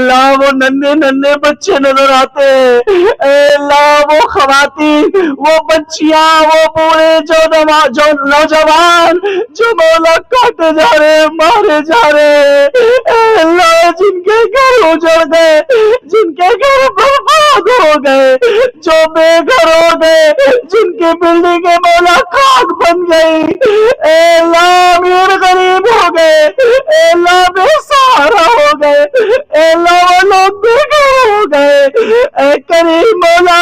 अल्लाह वो नन्हे नन्हे बच्चे नजर आते हैं, अल्लाह वो खवातीन, वो बच्चियां, वो पूरे जो नौजवान जो मौला काटे जा रहे, मारे जा रहे, अल्लाह जिनके घर उजड़ गए, जिनके घर बर्बाद हो गए, जो बेघर हो गए, जिनकी बिल्डिंगें मौला खाक बन गई, अल्लाह अमीर गरीब हो गए, अल्लाह बेसहारा हो गए, अल्लाह वो लोग बेघर हो गए, करीम मौला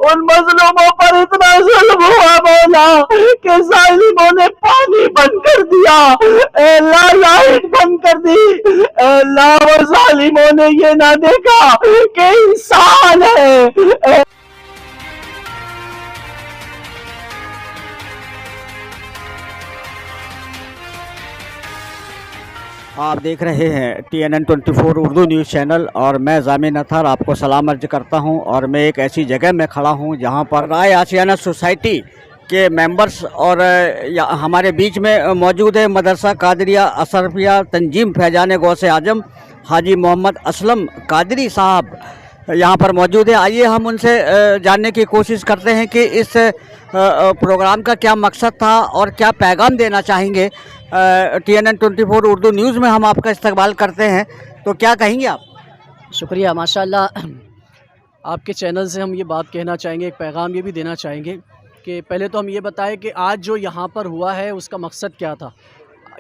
उन मजलूमों पर इतना जुल्म हुआ मौला कि जालिमों ने पानी बंद कर दिया, अल्लाह लाइट बंद कर दी, अल्लाह वो जालिमों ने ये ना देखा कि इंसान है। आप देख रहे हैं TNN 24 उर्दू न्यूज़ चैनल और मैं ज़ामिन अतहर आपको सलाम अर्ज करता हूं। और मैं एक ऐसी जगह में खड़ा हूं जहां पर राय आशियाना सोसाइटी के मेंबर्स और हमारे बीच में मौजूद है मदरसा कादरिया अशरफिया तंजीम फैजान गौसे आजम हाजी मोहम्मद असलम कादरी साहब यहाँ पर मौजूद है। आइए हम उनसे जानने की कोशिश करते हैं कि इस प्रोग्राम का क्या मकसद था और क्या पैगाम देना चाहेंगे। TNN 24 उर्दू न्यूज़ में हम आपका इस्तकबाल करते हैं, तो क्या कहेंगे आप? शुक्रिया, माशाल्लाह। आपके चैनल से हम ये बात कहना चाहेंगे, एक पैगाम ये भी देना चाहेंगे कि पहले तो हम ये बताएं कि आज जो यहाँ पर हुआ है उसका मकसद क्या था।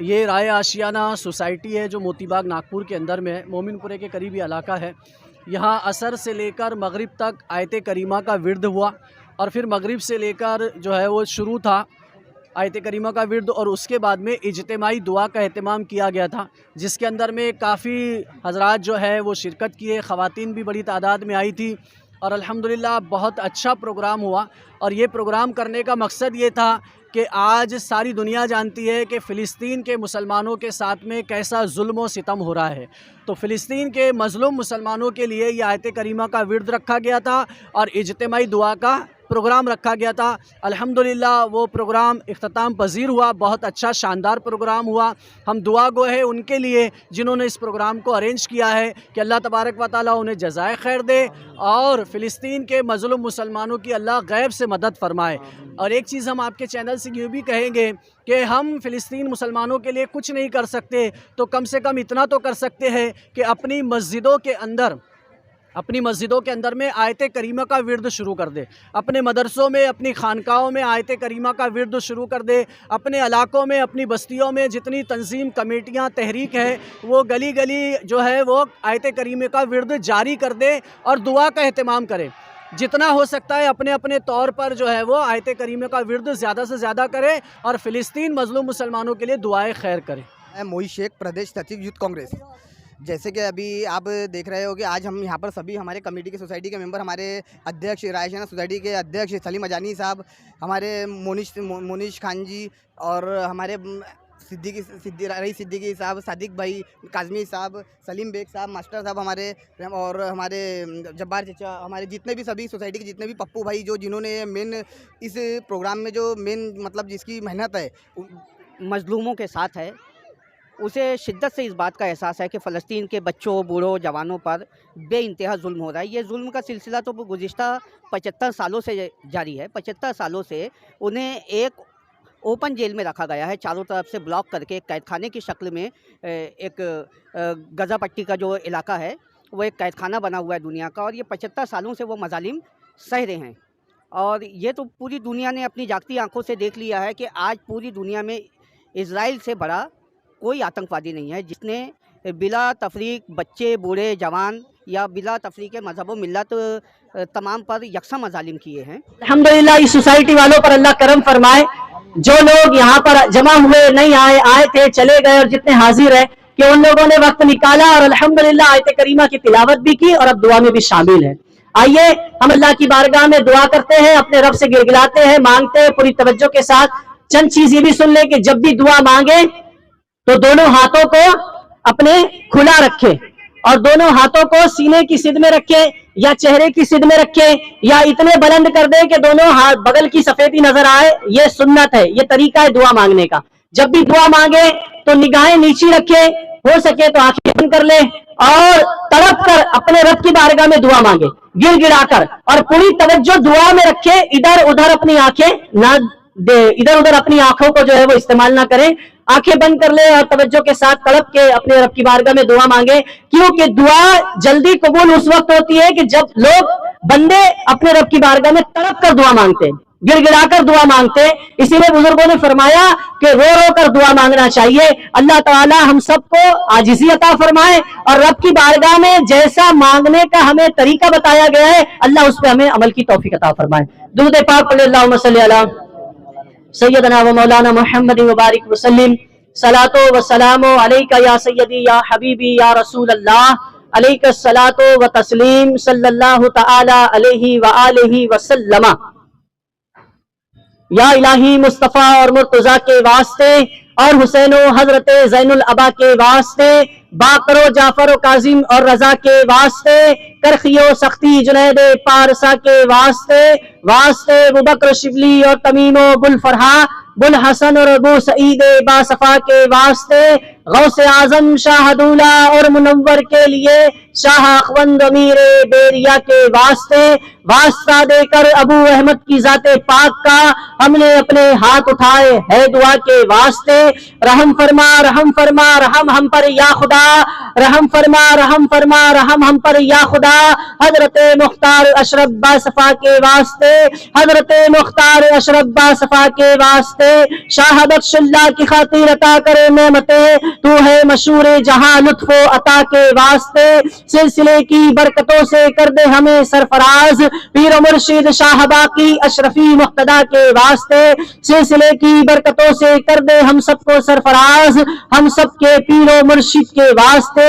ये राय आशियाना सोसाइटी है जो मोतीबाग नागपुर के अंदर में है, मोमिनपुरे के करीबी इलाका है। यहाँ असर से लेकर मगरिब तक आयत करीमा का विर्द हुआ और फिर मगरिब से लेकर जो है वो शुरू था आयत करीमा का विर्द, और उसके बाद में इज्तिमाई दुआ का एहतमाम किया गया था, जिसके अंदर में काफ़ी हजरात जो है वो शिरकत किए, ख़वातीन भी बड़ी तादाद में आई थी और अल्हम्दुलिल्लाह बहुत अच्छा प्रोग्राम हुआ। और ये प्रोग्राम करने का मकसद ये था कि आज सारी दुनिया जानती है कि फ़िलिस्तीन के मुसलमानों के साथ में कैसा जुल्म व सितम हो रहा है, तो फ़िलिस्तीन के मज़लूम मुसलमानों के लिए ये आयत करीमा का विर्द रखा गया था और इज्तिमाई दुआ का प्रोग्राम रखा गया था। अल्हम्दुलिल्लाह वो प्रोग्राम इख्तिताम पजीर हुआ, बहुत अच्छा शानदार प्रोग्राम हुआ। हम दुआ गो है उनके लिए जिन्होंने इस प्रोग्राम को अरेंज किया है कि अल्लाह तबारक व तआला उन्हें जज़ाए खैर दे और फ़िलिस्तीन के मज़लूम मुसलमानों की अल्लाह गैब से मदद फरमाए। और एक चीज़ हम आपके चैनल से ये भी कहेंगे कि हम फ़िलिस्तीन मुसलमानों के लिए कुछ नहीं कर सकते, तो कम से कम इतना तो कर सकते हैं कि अपनी मस्जिदों के अंदर में आयत करीमा का विर्द शुरू कर दे, अपने मदरसों में, अपनी खानकाहों में आयत करीमा का विर्द शुरू कर दे, अपने इलाकों में, अपनी बस्तियों में जितनी तंजीम कमेटियां तहरीक है वो गली गली जो है वो आयत करीमा का विर्द जारी कर दे और दुआ का एहतमाम करे। जितना हो सकता है अपने अपने तौर पर जो है वो आयत करीमा का विर्द ज़्यादा से ज़्यादा करे और फ़िलिस्तीन मज़लूम मुसलमानों के लिए दुआएं खैर करे। मैं मोहित शेख, प्रदेश सचिव यूथ कांग्रेस। जैसे कि अभी आप देख रहे हो कि आज हम यहाँ पर सभी हमारे कमेटी के सोसाइटी के मेंबर, हमारे अध्यक्ष राय आशियाना सोसाइटी के अध्यक्ष सलीम अजानी साहब, हमारे मोनिश खान जी और हमारे सिद्दीकी साहब, सादिक भाई, काजमी साहब, सलीम बेग साहब, मास्टर साहब हमारे, और हमारे जब्बार चचा, हमारे जितने भी सभी सोसाइटी के जितने भी पप्पू भाई जो जिन्होंने मेन इस प्रोग्राम में जो मेन मतलब जिसकी मेहनत है मजलूमों के साथ है, उसे शिद्दत से इस बात का एहसास है कि फ़लस्तीन के बच्चों, बूढ़ों, जवानों पर बेइंतहा जुल्म हो रहा है। ये जुल्म का सिलसिला तो गुज़िश्ता 75 सालों से जारी है। 75 सालों से उन्हें एक ओपन जेल में रखा गया है, चारों तरफ से ब्लॉक करके कैद खाने की शक्ल में। एक गज़ा पट्टी का जो इलाका है वो एक कैद खाना बना हुआ है दुनिया का, और ये 75 सालों से वो मज़ालिम सह रहे हैं। और ये तो पूरी दुनिया ने अपनी जागती आंखों से देख लिया है कि आज पूरी दुनिया में इजराइल से बड़ा कोई आतंकवादी नहीं है जिसने बिला तफरीक बच्चे, बूढ़े, जवान या बिला तफरीक मजहब व मिल्लत तमाम पर यकसा मजालिम किए हैं। अल्हम्दुलिल्लाह इस सोसाइटी वालों पर अल्लाह करम फरमाए, जो लोग यहाँ पर जमा हुए, नहीं आए थे, चले गए, और जितने हाजिर हैं कि उन लोगों ने वक्त निकाला और अल्हम्दुलिल्लाह आयत करीमा की तिलावत भी की और अब दुआ में भी शामिल है। आइए हम अल्लाह की बारगाह में दुआ करते हैं, अपने रब से गिड़गिड़ाते हैं, मांगते हैं पूरी तवज्जो के साथ। चंद चीज ये भी सुन ले कि जब भी दुआ मांगे तो दोनों हाथों को अपने खुला रखे और दोनों हाथों को सीने की सिद में रखे या चेहरे की सिद में रखे या इतने बुलंद कर दे कि दोनों हाथ बगल की सफेदी नजर आए। ये सुन्नत है, ये तरीका है दुआ मांगने का। जब भी दुआ मांगे तो निगाहें नीची रखे, हो सके तो आंखें बंद कर ले और तड़प कर अपने रब की बारगाह में दुआ मांगे गिड़गिड़ा कर, और पूरी तवज्जो दुआ में रखे, इधर उधर अपनी आंखें ना दे, इधर उधर अपनी आंखों को जो है वो इस्तेमाल ना करें, आंखें बंद कर ले और तवज्जो के साथ तड़प के अपने रब की बारगाह में दुआ मांगे। क्योंकि दुआ जल्दी कबूल उस वक्त होती है कि जब लोग बंदे अपने रब की बारगाह में तड़प कर दुआ मांगते हैं, गिड़गिड़ा कर दुआ मांगते हैं। इसीलिए बुजुर्गों ने फरमाया कि रो रो कर दुआ मांगना चाहिए। अल्लाह ताला हम सबको आजिज़ी अता फरमाए और रब की बारगाह में जैसा मांगने का हमें तरीका बताया गया है, अल्लाह उस पर हमें अमल की तौफीक अता फरमाए। दुरूद पाक पढ़े, अल्लाहुम्मा सल्ली अला सय्यदना व मौलाना मुहम्मद व बारिक वसल्लिम, सलातो व सलामो अलैका या सय्यदी या हबीबी या रसूल अल्लाह, अलैका सलातो व तस्लीम सल्लल्लाहु तआला अलैहि व आलिहि वसल्लम। या इलाही मुस्तफ़ा और मुर्तज़ा के वास्ते और हुसैन हजरत ज़ैनुल अबा के वास्ते, बाकरो जाफर काजिम और रजा के वास्ते, करखियो सख्ती जुनैद पारसा के वास्ते, वास्ते अबू बकर शिबली और तमीमो बुल फरहा बुल हसन और अबू सईद बासफा के वास्ते, गौसे आजम शाह दूला और मुनव्वर के लिए शाह अखवंद अमीर बेरिया के वास्ते, वास्ता देकर अबू अहमद की जाते पाक का हमने अपने हाथ उठाए है दुआ के वास्ते। रहम फरमा रहम फरमा रहम हम पर या खुदा, रहम फरमा रहम फरमा रहम हम पर या खुदा, हजरत मुख्तार अशरफ बासफा के वास्ते, हजरत मुख्तार अशरफ बासफा के वास्ते, शाह बख्शुल्लाह की खातिर अता करे नेमते, तू है मशहूर जहां लुत्फो अता के वास्ते, सिलसिले की बरकतों से कर दे हमें सरफराज, पीर मुर्शिद शाह बाकी अशरफी मुक्तदा के वास्ते, सिलसिले की बरकतों से कर दे हम सबको सरफराज, हम सबके पीरो मुर्शिद के वास्ते।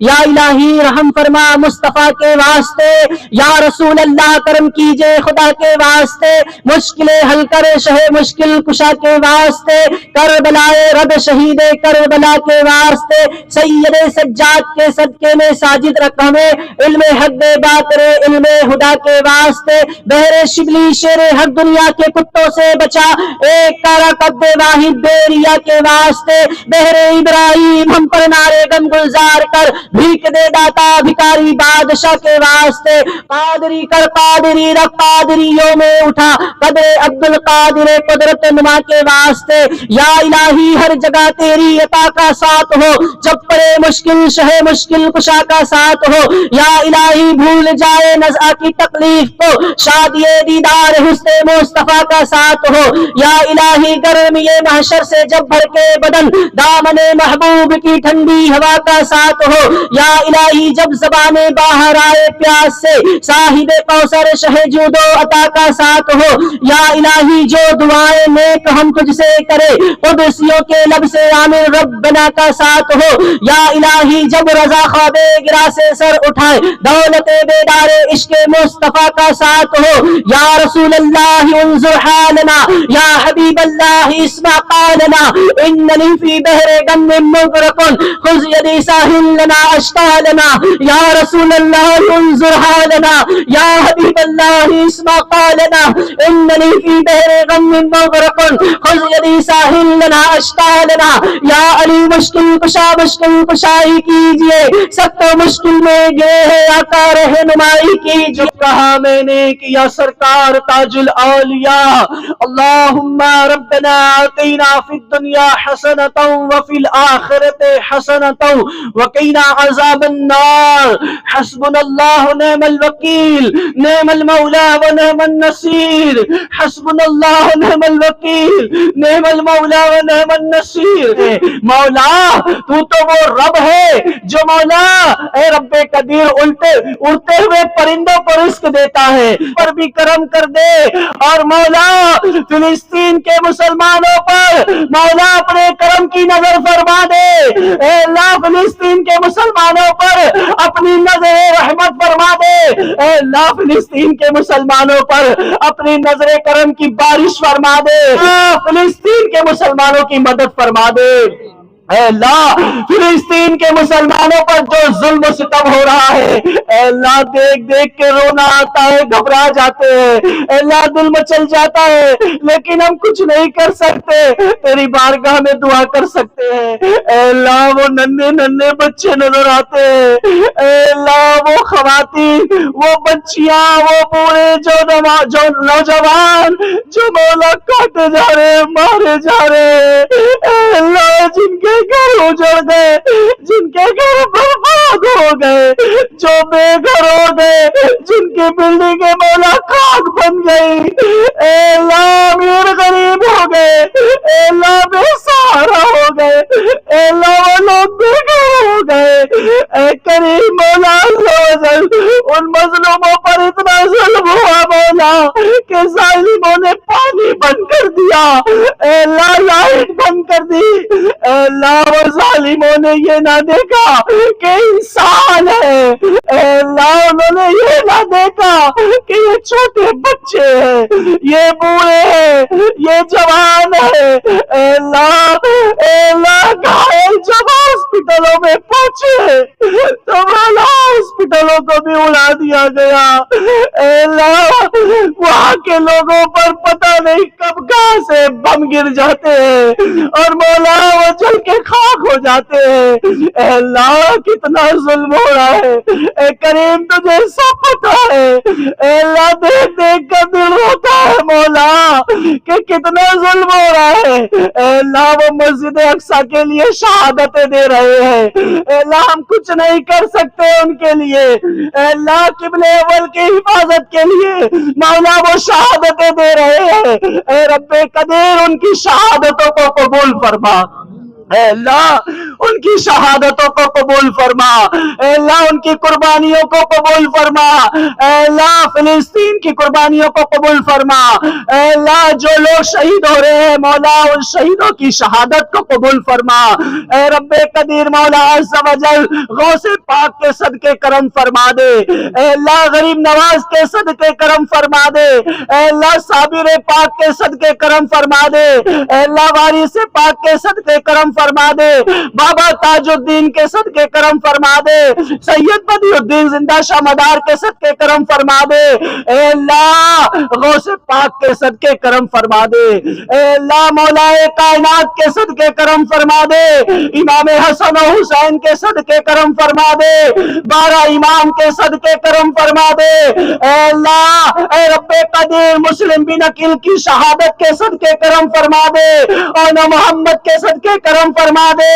या इलाही रहम फरमा मुस्तफा के वास्ते, या रसूल अल्लाह करम कीजिए खुदा के वास्ते, मुश्किलें हल करे शहे मुश्किल कुशा के वास्ते, करबलाए रब शहीद करबला के वास्ते, सैयद सज्जाद के सदके में साजिद रख हमें, इल्मे हक दे बात रे इल्मे हुदा के वास्ते, बहरे शिबली शेरे हर दुनिया के कुत्तों से बचा, एक तारा कब्बे वाहिद बेरिया के वास्ते, बहरे इब्राहिम हम पर नारे गम गुलजार कर, भीख दे दाता भिकारी बादशाह के वास्ते, कादरी कर कादरी रख कादरियों में उठा, कदरे अब्दुल कादिर कुदरत नुमा के वास्ते। या इलाही हर जगह तेरी अता का साथ हो, जब पड़े मुश्किल शहे मुश्किल कुशा का साथ हो, या इलाही भूल जाए नज़ा की तकलीफ को, शादिये दीदार हुस्ने मुस्तफा का साथ हो, या इलाही गर्म ये महशर से जब भर के बदन दामने महबूब की ठंडी हवा का साथ हो, या इलाही जब ज़बाने बाहर आए प्यास से साहिबे कौसर शहे जूदो अता का साथ हो, या इलाही जो दुआएं नेक हम तुझसे करे कुदसियों के लब से आमिर रब्बना का साथ हो, या इलाही जब रजा ख्वाबे गिरा से सर उठाए दौलत बेदारे इश्क़ मुस्तफा का साथ हो, या रसूल अल्लाह उन्जुर हालना, या हबीब अल्लाह इस्मा कालना, इन्ननी फी बहरे गम मुगरकुन खुज़ यदी साहिल लना अश्तालना, या रसूल अल्लाह उन्जुर हालना, या हबीब अल्लाह इस्मा कालना, इन्ननी फी बहरे गम मुगरकुन खुज़ यदी साहिल लना अश्तालना, या अली मुश्किल कुशाई कीजिए, सख्त मुश्किल में गे है आका रहनुमाई कीजिए। कहा मैंने कि या सरकार ताजुल औलिया, अल्लाहुम्मा रब्बना आतीना फिद दुनिया हसनतन व फिल आखिरति हसनतन व क़िना अज़ाबन नार, हस्बुनल्लाहु निअमल वकील, निअमल मौला व निअमन नसीर, हस्बुनल्लाहु निअमल वकील, निअमल मौला व निअमन नसीर। मौला तू तो वो रब है जो मौला ए रब्बे कदीर उड़ते हुए परिंदों को रिस्क देता है, पर भी करम कर दे, और मौला फिलिस्तीन के मुसलमानों पर मौला अपने करम की नजर फरमा दे, ए अल्लाह फिलिस्तीन के मुसलमानों पर अपनी नजर रहमत फरमा दे, ए अल्लाह फिलिस्तीन के मुसलमानों पर अपनी नजर करम की बारिश फरमा दे, फिलिस्तीन के मुसलमानों की मदद फरमा दे। اے اللہ فلسطین کے مسلمانوں پر جو ظلم و ستم ہو رہا ہے، اے اللہ دیکھ دیکھ کے رونا آتا ہے، گھبرا جاتے ہیں، اے اللہ دل مچل جاتا ہے، لیکن ہم کچھ نہیں کر سکتے، تیری بارگاہ میں دعا کر سکتے ہیں۔ اے اللہ وہ ننھے ننھے بچے نظر آتے ہیں، اے اللہ وہ خواتین، وہ بچیاں، وہ بوڑھے جو نوجوان جو مولا کاٹے جا رہے ہیں، مارے جا رہے ہیں، اے اللہ جن کے گھر اجڑ گئے، جن کے گھر برباد ہو گئے، جو بے گھر ہو گئے، جن کی بلڈنگیں مولا خاک بن گئی، اے اللہ امیر غریب ہو گئے، اے اللہ بے سہارا ہو گئے، اے اللہ وہ لوگ بے گھر ہو گئے، اے کریم مولا ان مظلوموں پر اتنا ظلم ہوا مولا کہ ظالموں نے پانی بند کر دیا، اے اللہ لائٹ بند کر دی، اے اللہ وہ ظالموں نے یہ نہ دیکھا کہ انسان ہے، اے اللہ انہوں نے یہ نہ دیکھا کہ یہ چھوٹے بچے ہیں، یہ بوڑھے ہیں، یہ جوان ہے، اے اللہ گھائل جب ہاسپٹلوں میں پہنچے تو مولا ہاسپٹلوں کو بھی اڑا دیا گیا، اے اللہ وہاں کے لوگوں پر پتہ نہیں کب کہاں سے بم گر جاتے ہیں اور مولا وہ جل کے خاک ہو جاتے ہیں، اے اللہ کتنا ظلم ہو رہا ہے، اے کریم تجھے سب پتہ ہے، اے اللہ دیکھ دیکھ کر دل ہوتا ہے مولا کہ کتنا ظلم ہو رہا ہے، اے اللہ وہ مسجد اقصی کے لیے شہادتیں دے رہے ہیں، اے اللہ ہم کچھ نہیں کر سکتے ان کے لیے، اے اللہ قبلہ اول کی حفاظت کے لیے مولا وہ شہادتیں دے رہے ہیں، اے رب قدیر ان کی شہادتوں کو قبول فرما، اے اللہ ان کی شہادتوں کو قبول فرما، اے اللہ ان کی قربانیوں کو قبول فرما، اے اللہ فلسطین کی قربانیوں کو قبول فرما، اے اللہ جو لوگ شہید ہو رہے ہیں مولا ان شہیدوں کی شہادت کو قبول فرما، اے رب قدیر مولا عز و جل غوث پاک کے صدقے کرم فرما دے، اے اللہ غریب نواز کے صدقے کرم فرما دے، اے اللہ صابر پاک کے صدقے کرم فرما دے، اے اللہ وارث پاک کے صدقے کرم فرما دے، بابا تاج الدین کے صدقے کرم فرما دے، سید بدی الدین زندہ شاہ مدار کے صدقے کرم فرما دے، اے اللہ غوث پاک کے صدقے کرم فرما دے، اے اللہ مولا کائنات کے صدقے کرم فرما دے، امام حسن و حسین کے صدقے کرم فرما دے، 12 امام کے صدقے کرم فرما دے، اے اللہ اے رب قدیر مسلم بن عقیل کی شہادت کے صدقے کرم فرما دے، اور محمد کے صدقے کرم فرما دے،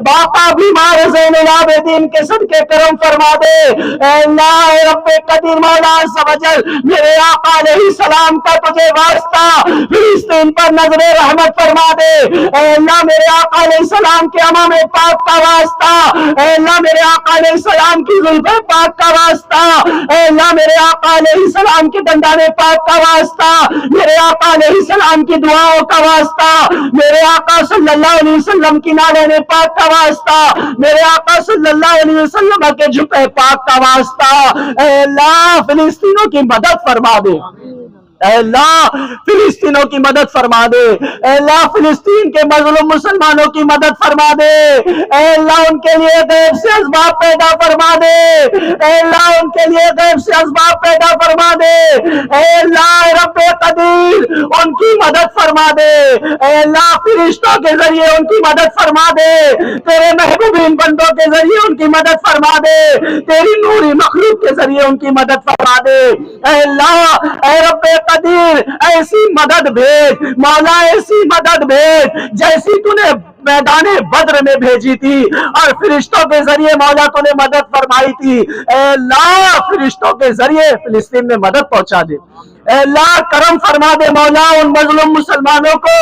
باقا بیمار زین العابدین کے صدقے کرم فرما دے، اے اللہ اے رب قدیر مولا عز و جل میرے آقا علیہ السلام کا تجھے واسطہ فلسطین پر نظر رحمت فرما دے، اے اللہ میرے آقا علیہ السلام کے امام پاک کا واسطہ، اے اللہ میرے آقا علیہ السلام کی زلف پاک کا واسطہ، اے اللہ میرے آقا علیہ السلام کے دندان پاک کا واسطہ، میرے آقا علیہ السلام کی دعاؤں کا واسطہ، میرے آقا صلی اللہ علیہ وسلم کی نالین پاک کا واسطہ، میرے آقا صلی اللہ علیہ وسلم کے جھپے پاک کا واسطہ، اے اللہ فلسطینوں کی مدد فرما دے، اے اللہ فلسطینوں کی مدد فرما دے، اے اللہ فلسطین کے مظلوم مسلمانوں کی مدد فرما دے، اے اللہ ان کے لیے غیب سے اسباب پیدا فرما دے، اے اللہ ان کے لیے غیب سے اسباب پیدا فرما دے، اے اللہ رب قدیر ان کی مدد فرما دے، اے اللہ فرشتوں کے ذریعے ان کی مدد فرما دے، تیرے محبوبین بندوں کے ذریعے ان کی مدد فرما دے، تیری نوری مخلوق کے ذریعے ان کی مدد فرما دے، اے اللہ اے رب قدیر ایسی مدد بھیج مولا، ایسی مدد بھیج جیسی تو نے میدان بدر میں بھیجی تھی اور فرشتوں کے ذریعے مولا تو نے مدد فرمائی تھی، اے اللہ فرشتوں کے ذریعے فلسطین میں مدد پہنچا دے، اے اللہ کرم فرما دے مولا ان مظلوم مسلمانوں کو،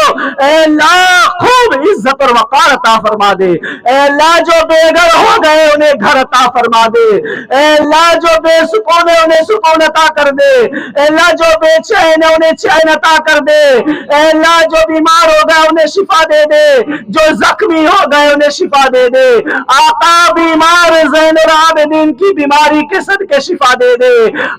اے اللہ خوب عزت اور وقار عطا فرما دے، اے اللہ جو بے گھر ہو گئے انہیں گھر عطا فرما دے، اے اللہ جو بے سکون ہے انہیں سکون عطا کر دے، اے اللہ جو بے چین ہے انہیں چین عطا کر دے، اے اللہ جو بیمار ہو گئے انہیں شفا دے دے، جو जख्मी हो गए उन्हें शिफा दे दे। आका बीमार ज़ैनुल आबिदीन की बीमारी के सदके शिफा दे दे।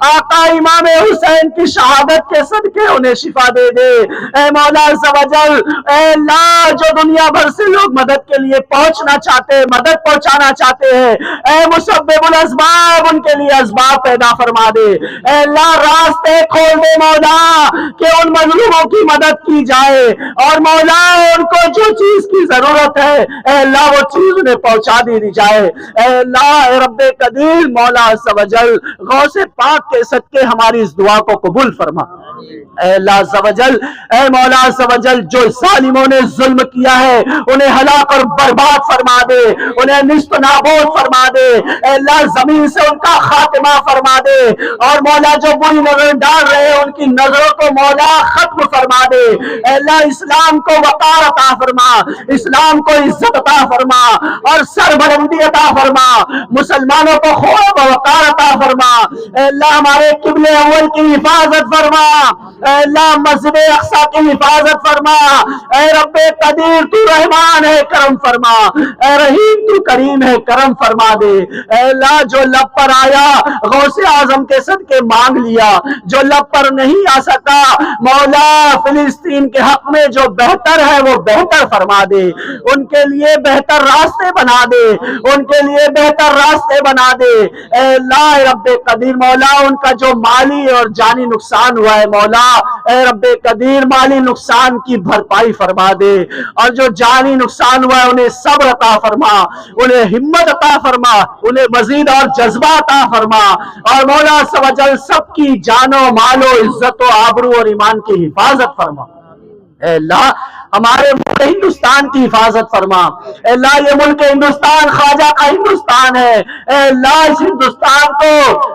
आका इमाम हुसैन की शहादत के सदके उन्हें शिफा दे दे। ऐ मौला अज़्ज़ व जल, ऐ अल्लाह, जो दुनिया भर से लोग मदद के लिए पहुंचना चाहते हैं, मदद पहुंचाना चाहते हैं, ऐ मुसब्बिबुल अस्बाब, उनके लिए अस्बाब पैदा फरमा दे। ऐ अल्लाह, रास्ते खोल दे मौला कि उन मजलूमों की मदद की जाए, और मौला उनको जो चीज की जरूरत है, ऐ अल्लाह, वो चीज उन्हें पहुंचा दी जाए। ऐ अल्लाह, ऐ रब्बे कदीर, मौला अज़्ज़ व जल, गौसे पाक के सदके हमारी इस दुआ को कबूल फरमा। ऐ अल्लाह अज़्ज़ व जल, ऐ मौला अज़्ज़ व जल, जो जालिमों ने जुल्म किया है उन्हें हलाक और बर्बाद फरमा दे, उन्हें निस्त नाबूद फरमा दे। ऐ अल्लाह, जमीन से उनका खात्मा फरमा दे, और मौला जो बुरी नजर डाल रहे हैं उनकी नजरों को मौला खत्म फरमा दे। ऐ अल्लाह, इस्लाम को वकार अता फरमा, इस्लाम को इज्जत अता फरमा और सरबलंदी अता फरमा, मुसलमानों को खौफ व वकार अता फरमा। ऐ अल्लाह, हमारे किबले अव्वल की हिफाजत फरमा। ऐ अल्लाह, मस्जिद अक्सा की हिफाजत फरमा। ऐ रब्बे कदीर, तू रहमान है, करम फरमा। ऐ रहीम, तू करीम है, करम फरमा दे। ऐ अल्लाह, जो लब पर आया गौसे आजम के सदके मांग लिया, जो लब पर नहीं आ सका मौला फिलिस्तीन के हक में जो बेहतर है वो बेहतर फरमा दे, उनके लिए बेहतर रास्ते बना दे, उनके लिए बेहतर रास्ते बना दे। ऐ अल्लाह, रब्बे कदीर, मौला उनका जो माली और जानी नुकसान हुआ है मौला, ऐ रब्बे कदीर, माली नुकसान की भरपाई फरमा दे, और जो जानी नुकसान हुआ है उन्हें सब्र अता फरमा, उन्हें हिम्मत अता फरमा, उन्हें मजीद और जज्बा अता फरमा, और मौला सवजल सबकी जानो मालो इज्जत व आबरू और ईमान की हिफाजत फरमा। ऐ अल्लाह, हमारे मुल्क हिंदुस्तान की हिफाजत फरमा। ऐ अल्लाह, ये मुल्क हिंदुस्तान ख्वाजा का हिंदुस्तान है। ऐ अल्लाह, इस हिंदुस्तान को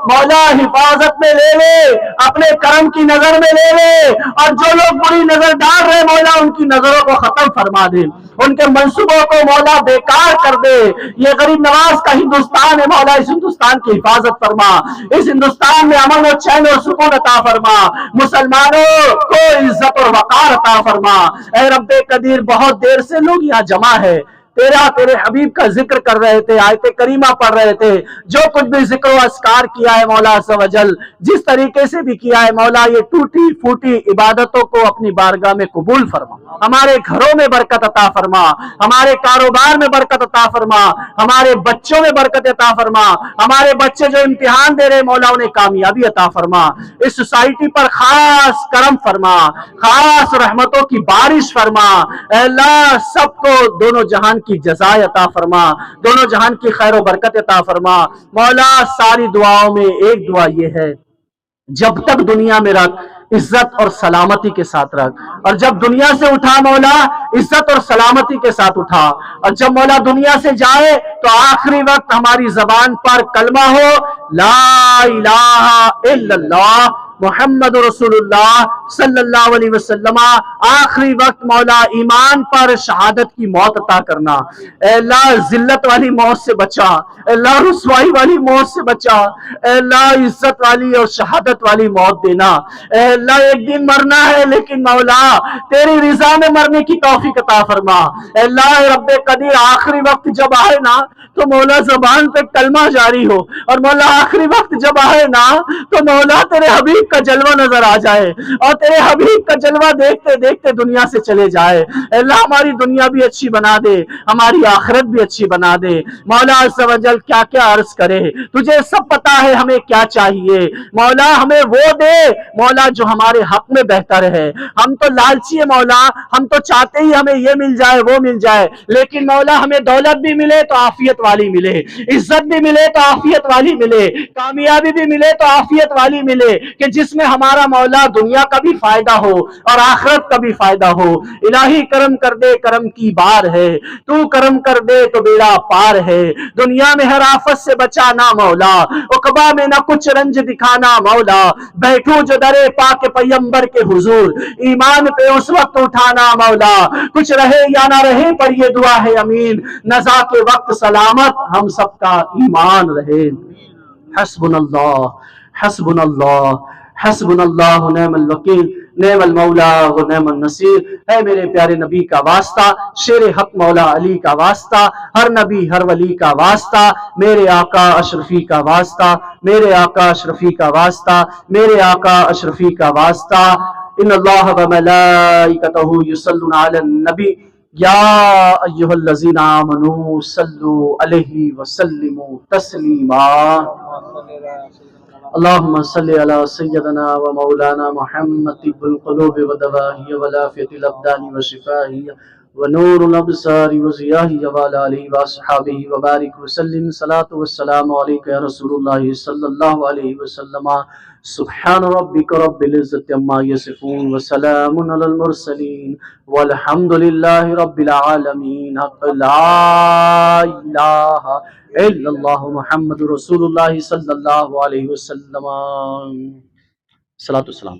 मौला हिफाजत में ले ले, अपने करम की नजर में ले ले, और जो लोग बुरी नजर डाल रहे मौला उनकी नजरों को खत्म फरमा दे, उनके मंसूबों को मौला बेकार कर दे। ये गरीब नवाज का हिंदुस्तान है मौला, इस हिंदुस्तान की हिफाजत फरमा, इस हिंदुस्तान में अमन और चैन और सुकून अता फरमा, मुसलमानों को इज्जत और वकार अता फरमा। ऐ रब्बे कदीर, बहुत देर से लोग यहाँ जमा है, तेरे हबीब का जिक्र कर रहे थे, आयते करीमा पढ़ रहे थे, जो कुछ भी जिक्र व अस्कार किया है मौला अज़्ज़ व जल, जिस तरीके से भी किया है मौला, ये टूटी फूटी इबादतों को अपनी बारगाह में कबूल फरमा। हमारे घरों में बरकत अता फरमा, हमारे कारोबार में बरकत अता फरमा, हमारे बच्चों में बरकत अता फरमा, हमारे बच्चे जो इम्तिहान दे रहे मौला उन्हें कामयाबी अता फरमा। इस सोसाइटी पर खास करम फरमा, खास रहमतों की बारिश फरमा। ऐ अल्लाह, सबको दोनों जहान की जज़ाए अता फरमा, दोनों जहान की खैर व बरकत अता फरमा। मौला, सारी दुआओं में एक दुआ ये है, जब तक दुनिया में रख इज्जत और सलामती के साथ रख, और जब दुनिया से उठा मौला इज्जत और सलामती के साथ उठा, और जब मौला दुनिया से जाए तो आखिरी वक्त हमारी जबान पर कलमा हो, ला इलाहा इल्लल्लाह मोहम्मद रसूलुल्लाह सल्लल्लाहु अलैहि वसल्लम। आखिरी वक्त मौला ईमान पर शहादत की मौत अता करना। ऐ अल्लाह, जिल्लत वाली मौत से बचा, अल्लाह रुसवाई वाली मौत से बचा, अल्लाह इज्जत वाली और शहादत वाली मौत देना। अल्लाह, एक दिन मरना है लेकिन मौला तेरी रिजा में मरने की तौफीक अता फरमा। अल्लाह रब्बे कदीर, आखिरी वक्त जब आए ना तो मौला जबान पे कलमा जारी हो, और मौला आखिरी वक्त जब आए ना तो मौला तेरे हबीब का जलवा नजर आ जाए, और तेरे हबीब का जलवा देखते देखते दुनिया से चले जाए। अल्लाह, हमारी दुनिया भी अच्छी बना दे, हमारी आखिरत भी अच्छी बना दे। मौला अज़्ज़ व जल, क्या क्या अर्ज करे, तुझे सब पता है हमें क्या चाहिए। मौला, हमें वो दे मौला जो हमारे हक में बेहतर है। हम तो लालची है मौला, हम तो चाहते ही हमें ये मिल जाए वो मिल जाए, लेकिन मौला हमें दौलत भी मिले तो आफियत वाली मिले, इज्जत भी मिले तो आफियत वाली मिले, कामयाबी भी मिले तो आफियत वाली मिले, कि जिसमें हमारा मौला दुनिया का भी फायदा हो और आखिरत का भी फायदा हो। इलाही, करम कर दे, करम की बार है, तू करम कर दे तो बेड़ा पार है। दुनिया में हर आफत से बचाना मौला, उकबा में न कुछ रंज दिखाना मौला। बैठू जो दरे पाक पैगंबर के हुजूर, ईमान पे उस वक्त उठाना मौला। कुछ रहे या ना रहे पर ये दुआ है अमीन, नज़ा के वक्त सलामत हम सबका ईमान रहे। हस्बुनल्लाह हस्बुनल्लाह हस्बुनल्लाह व निअमल वकील। نعم المولا و نعم النصیر. اے میرے پیارے نبی کا واسطہ، شیر حق مولا علی کا واسطہ، ہر نبی ہر ولی کا واسطہ، میرے آقا اشرفی کا واسطہ، میرے آقا اشرفی کا واسطہ، میرے آقا اشرفی کا واسطہ. ان اللہ و ملائکتہ یصلون علی النبی یا ایہا الذین آمنوا صلوا علیہ وسلموا تسلیما. اللہم صلی علی سیدنا و مولانا محمد طب القلوب و دواہی و لافیت الابدان و شفاہی و نور الابصار و ضیاہی و علی آلہ و اصحابہ و بارک وسلم. صلاة والسلام علیکہ یا رسول اللہ صلی اللہ علیہ وسلم. سبحان ربک رب العزت عما یصفون و سلام علی المرسلین والحمد للہ رب العالمین. لا الہ الا اللہ محمد رسول اللہ صلی اللہ علیہ وسلم. صلاۃ والسلام.